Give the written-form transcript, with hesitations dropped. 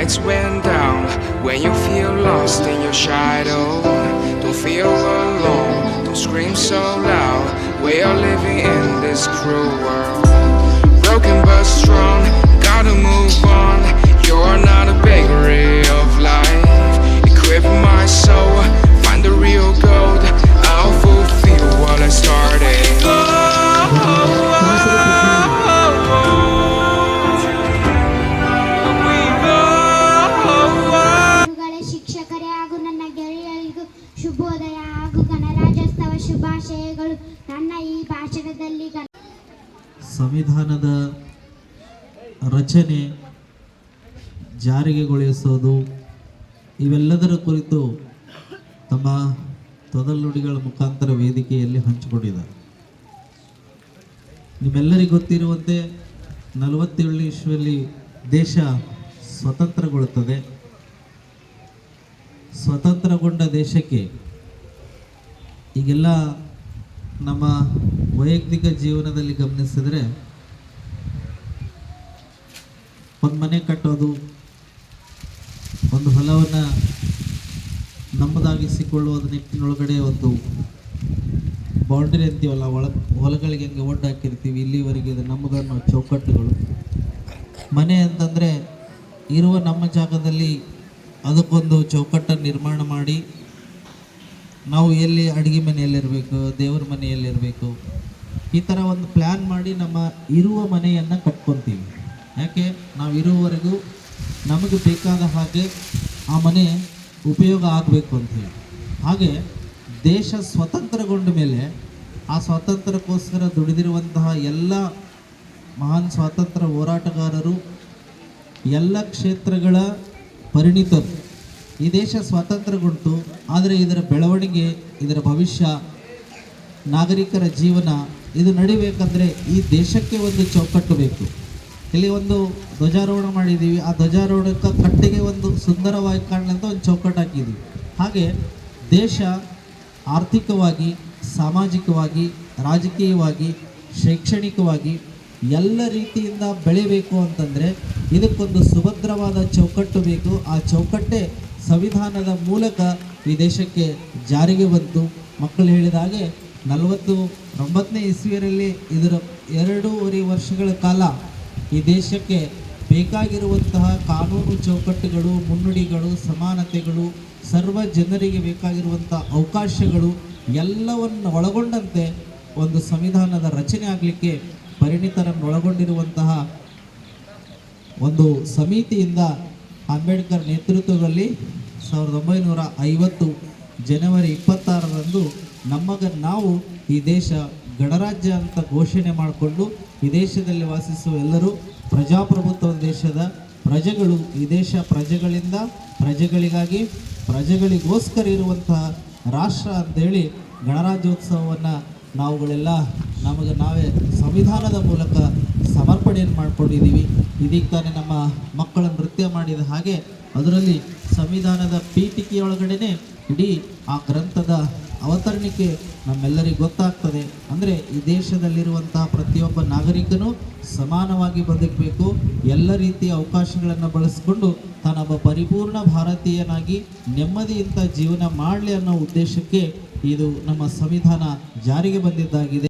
lights went down when you feel lost in your shadow. Don't feel alone, don't scream so loud. We are living in this cruel world. Broken but strong, gotta move on. You're not a bakery of life. Equip my soul, find the real gold. I'll fulfill what I started. ಶಿಕ್ಷಕರೇ ಹಾಗೂ ನನ್ನ ಗೆಳೆಯರಿಗೂ ಶುಭೋದಯ ಹಾಗೂ ಗಣರಾಜ್ಯೋತ್ಸವ ಶುಭಾಶಯಗಳು. ನನ್ನ ಈ ಭಾಷಣದಲ್ಲಿ ಸಂವಿಧಾನದ ರಚನೆ, ಜಾರಿಗೆಗೊಳಿಸೋದು ಇವೆಲ್ಲದರ ಕುರಿತು ತಮ್ಮ ತೊದಲುಡಿಗಳ ಮುಖಾಂತರ ವೇದಿಕೆಯಲ್ಲಿ ಹಂಚಿಕೊಂಡಿದ್ದಾರೆ. ನಿಮ್ಮೆಲ್ಲರಿಗೂ ಗೊತ್ತಿರುವಂತೆ 47 ಇಸ್ವಿಯಲ್ಲಿ ದೇಶ ಸ್ವತಂತ್ರಗೊಳ್ಳುತ್ತದೆ. ಸ್ವತಂತ್ರಗೊಂಡ ದೇಶಕ್ಕೆ ಈಗೆಲ್ಲ ನಮ್ಮ ವೈಯಕ್ತಿಕ ಜೀವನದಲ್ಲಿ ಗಮನಿಸಿದರೆ ಒಂದು ಮನೆ ಕಟ್ಟೋದು, ಒಂದು ಹೊಲವನ್ನು ನಮ್ಮದಾಗಿಸಿಕೊಳ್ಳುವ ನಿಟ್ಟಿನೊಳಗಡೆ ಒಂದು ಬೌಂಡ್ರಿ ಅಂತೀವಲ್ಲ, ಹೊಲಗಳಿಗೆ ಹೆಂಗೆ ಒಡ್ಡು ಹಾಕಿರ್ತೀವಿ, ಇಲ್ಲಿವರೆಗೆ ಇದು ನಮ್ಮದನ್ನು ಚೌಕಟ್ಟುಗಳು. ಮನೆ ಅಂತಂದರೆ ಇರುವ ನಮ್ಮ ಜಾಗದಲ್ಲಿ ಅದಕ್ಕೊಂದು ಚೌಕಟ್ಟನ್ನು ನಿರ್ಮಾಣ ಮಾಡಿ ನಾವು ಎಲ್ಲಿ ಅಡುಗೆ ಮನೆಯಲ್ಲಿರಬೇಕು, ದೇವ್ರ ಮನೆಯಲ್ಲಿರಬೇಕು, ಈ ಥರ ಒಂದು ಪ್ಲ್ಯಾನ್ ಮಾಡಿ ನಮ್ಮ ಇರುವ ಮನೆಯನ್ನು ಕಟ್ಕೊತೀವಿ. ಯಾಕೆ ನಾವು ಇರುವವರೆಗೂ ನಮಗೆ ಬೇಕಾದ ಹಾಗೆ ಆ ಮನೆ ಉಪಯೋಗ ಆಗಬೇಕು ಅಂಥೇಳಿ. ಹಾಗೆ ದೇಶ ಸ್ವತಂತ್ರಗೊಂಡ ಮೇಲೆ ಆ ಸ್ವಾತಂತ್ರ್ಯಕ್ಕೋಸ್ಕರ ದುಡಿದಿರುವಂತಹ ಎಲ್ಲ ಮಹಾನ್ ಸ್ವಾತಂತ್ರ್ಯ ಹೋರಾಟಗಾರರು, ಎಲ್ಲ ಕ್ಷೇತ್ರಗಳ ಪರಿಣಿತರು. ಈ ದೇಶ ಸ್ವಾತಂತ್ರ್ಯಗೊಂಡು, ಆದರೆ ಇದರ ಬೆಳವಣಿಗೆ, ಇದರ ಭವಿಷ್ಯ, ನಾಗರಿಕರ ಜೀವನ ಇದು ನಡಿಬೇಕಂದ್ರೆ ಈ ದೇಶಕ್ಕೆ ಒಂದು ಚೌಕಟ್ಟು ಬೇಕು. ಇಲ್ಲಿ ಒಂದು ಧ್ವಜಾರೋಹಣ ಮಾಡಿದ್ದೀವಿ, ಆ ಧ್ವಜಾರೋಹಣಕ್ಕೆ ಕಟ್ಟೆಗೆ ಒಂದು ಸುಂದರವಾಗಿ ಕಾಣಲಂತ ಒಂದು ಚೌಕಟ್ಟು ಹಾಕಿದ್ದೀವಿ. ಹಾಗೆ ದೇಶ ಆರ್ಥಿಕವಾಗಿ, ಸಾಮಾಜಿಕವಾಗಿ, ರಾಜಕೀಯವಾಗಿ, ಶೈಕ್ಷಣಿಕವಾಗಿ ಎಲ್ಲ ರೀತಿಯಿಂದ ಬೆಳಿಬೇಕು ಅಂತಂದರೆ ಇದಕ್ಕೊಂದು ಸುಭದ್ರವಾದ ಚೌಕಟ್ಟು ಬೇಕು. ಆ ಚೌಕಟ್ಟೆ ಸಂವಿಧಾನದ ಮೂಲಕ ಈ ದೇಶಕ್ಕೆ ಜಾರಿಗೆ ಬಂತು. ಮಕ್ಕಳು ಹೇಳಿದ ಹಾಗೆ 49ನೇ ಇಸ್ವಿಯಲ್ಲಿ ಇದರ 2.5 ವರ್ಷಗಳ ಕಾಲ ಈ ದೇಶಕ್ಕೆ ಬೇಕಾಗಿರುವಂತಹ ಕಾನೂನು ಚೌಕಟ್ಟುಗಳು, ಮುನ್ನುಡಿಗಳು, ಸಮಾನತೆಗಳು, ಸರ್ವ ಜನರಿಗೆ ಬೇಕಾಗಿರುವಂಥ ಅವಕಾಶಗಳು ಎಲ್ಲವನ್ನು ಒಳಗೊಂಡಂತೆ ಒಂದು ಸಂವಿಧಾನದ ರಚನೆ ಆಗಲಿಕ್ಕೆ ಪರಿಣಿತರನ್ನು ಒಳಗೊಂಡಿರುವಂತಹ ಒಂದು ಸಮಿತಿಯಿಂದ ಅಂಬೇಡ್ಕರ್ ನೇತೃತ್ವದಲ್ಲಿ 1950 ಜನವರಿ 26ರಂದು ನಾವು ಈ ದೇಶ ಗಣರಾಜ್ಯ ಅಂತ ಘೋಷಣೆ ಮಾಡಿಕೊಂಡು ಈ ದೇಶದಲ್ಲಿ ವಾಸಿಸುವ ಎಲ್ಲರೂ ಪ್ರಜಾಪ್ರಭುತ್ವ ದೇಶದ ಪ್ರಜೆಗಳು. ಈ ದೇಶ ಪ್ರಜೆಗಳಿಂದ, ಪ್ರಜೆಗಳಿಗಾಗಿ, ಪ್ರಜೆಗಳಿಗೋಸ್ಕರ ಇರುವಂತಹ ರಾಷ್ಟ್ರ ಅಂತೇಳಿ ಗಣರಾಜ್ಯೋತ್ಸವವನ್ನು ನಾವುಗಳೆಲ್ಲ ನಾವೇ ಸಂವಿಧಾನದ ಮೂಲಕ ಸಮರ್ಪಣೆಯನ್ನು ಮಾಡಿಕೊಂಡಿದ್ದೀವಿ. ಇದೀಗ ತಾನೇ ನಮ್ಮ ಮಕ್ಕಳ ನೃತ್ಯ ಮಾಡಿದ ಹಾಗೆ ಅದರಲ್ಲಿ ಸಂವಿಧಾನದ ಪೀಠಿಕೆಯೊಳಗಡೆ ಇಡೀ ಆ ಗ್ರಂಥದ ಅವತರಣಿಕೆ ನಮ್ಮೆಲ್ಲರಿಗೂ ಗೊತ್ತಾಗ್ತದೆ. ಅಂದರೆ ಈ ದೇಶದಲ್ಲಿರುವಂತಹ ಪ್ರತಿಯೊಬ್ಬ ನಾಗರಿಕನೂ ಸಮಾನವಾಗಿ ಬದುಕಬೇಕು, ಎಲ್ಲ ರೀತಿಯ ಅವಕಾಶಗಳನ್ನು ಬಳಸಿಕೊಂಡು ತಾನೊಬ್ಬ ಪರಿಪೂರ್ಣ ಭಾರತೀಯನಾಗಿ ನೆಮ್ಮದಿಯಿಂದ ಜೀವನ ಮಾಡಲಿ ಅನ್ನೋ ಉದ್ದೇಶಕ್ಕೆ ಇದು ನಮ್ಮ ಸಂವಿಧಾನ ಜಾರಿಗೆ ಬಂದಿದ್ದಾಗಿದೆ.